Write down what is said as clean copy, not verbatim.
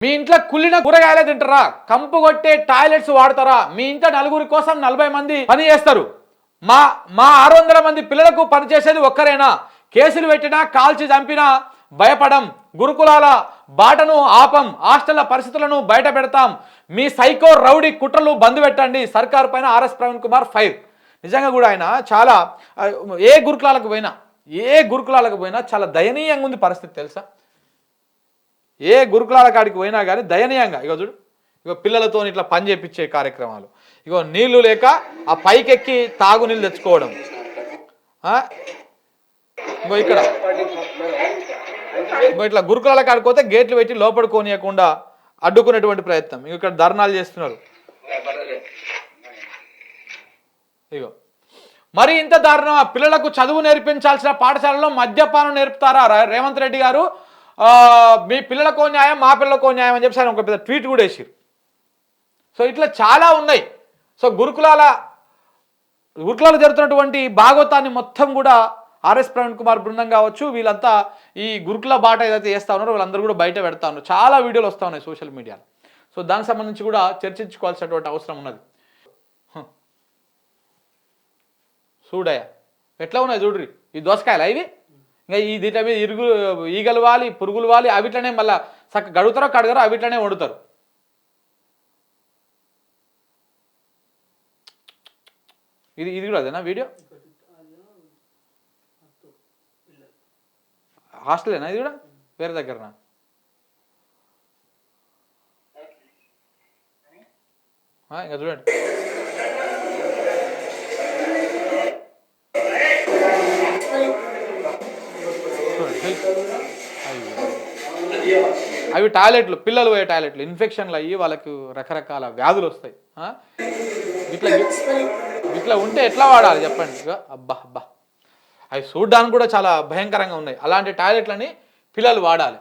మీ ఇంట్లో కుళ్ళిన కూరగాయలే తింటారా? కంపు కొట్టే టాయిలెట్స్ వాడతారా? మీ ఇంట్లో నలుగురి కోసం 40 మంది పని చేస్తారు. మా మా 600 మంది పిల్లలకు పని చేసేది ఒక్కరేనా? కేసులు పెట్టినా కాల్చి చంపినా భయపడం. గురుకులాల బాటను ఆపం. హాస్టళ్ల పరిస్థితులను బయట పెడతాం. మీ సైకో రౌడీ కుట్రలు బంద్ పెట్టండి. సర్కార్ పైన ఆర్ఎస్ ప్రవీణ్ కుమార్ ఫైర్. నిజంగా కూడా ఆయన చాలా ఏ గురుకులాలకు పోయినా చాలా దయనీయంగా ఉంది పరిస్థితి తెలుసా? ఏ గురుకులాల కాడికి పోయినా కానీ దయనీయంగా ఇగో చూడు, ఇగో పిల్లలతో ఇట్లా పని చేపించే కార్యక్రమాలు, ఇగో నీళ్లు లేక ఆ పైకెక్కి తాగునీళ్ళు తెచ్చుకోవడం, ఇంకో ఇక్కడ ఇంకో ఇట్లా గురుకులాల కాడికి పోతే గేట్లు పెట్టి లోపడుకోనియకుండా అడ్డుకునేటువంటి ప్రయత్నం. ఇక్కడ ధర్నాలు చేస్తున్నారు. ఇగో మరి ఇంత దారుణం. పిల్లలకు చదువు నేర్పించాల్సిన పాఠశాలలో మద్యపానం నేర్పుతారా? రేవంత్ రెడ్డి గారు మీ పిల్లలకో న్యాయం మా పిల్లలకో న్యాయం అని చెప్పి ఆయన ఒక పెద్ద ట్వీట్ కూడా వేసారు. సో ఇట్లా చాలా ఉన్నాయి. సో గురుకులాలు జరుగుతున్నటువంటి భాగవతాన్ని మొత్తం కూడా ఆర్ఎస్ ప్రవీణ్ కుమార్ బృందం కావచ్చు, వీళ్ళంతా ఈ గురుకుల బాట ఏదైతే చేస్తా ఉన్నారో వీళ్ళందరూ కూడా బయట పెడతా ఉన్నారు. చాలా వీడియోలు వస్తూ ఉన్నాయి సోషల్ మీడియాలో. సో దానికి సంబంధించి కూడా చర్చించుకోవాల్సినటువంటి అవసరం ఉన్నది. చూడయ్యా ఎట్లా ఉన్నాయి చూడ్రి ఈ దోసకాయలు. ఇవి ఇంకా ఈ దీంట్లో మీద ఈగలు వాలి పురుగులు వాలి అవిట్లనే మళ్ళీ చక్క గడుగుతారో కడగరో అవిట్లనే వండుతారు. ఇది కూడా అదేనా వీడియో? హాస్టలేనా ఇది కూడా? వేరే దగ్గరనా? ఇంకా చూడండి. అవి టాయిలెట్లు, పిల్లలు పోయే టాయిలెట్లు ఇన్ఫెక్షన్లు అయ్యి వాళ్ళకు రకరకాల వ్యాధులు వస్తాయి. ఇట్లా ఉంటే ఎట్లా వాడాలి చెప్పండి? అబ్బా అవి చూడ్డానికి కూడా చాలా భయంకరంగా ఉన్నాయి. అలాంటి టాయిలెట్లని పిల్లలు వాడాలి.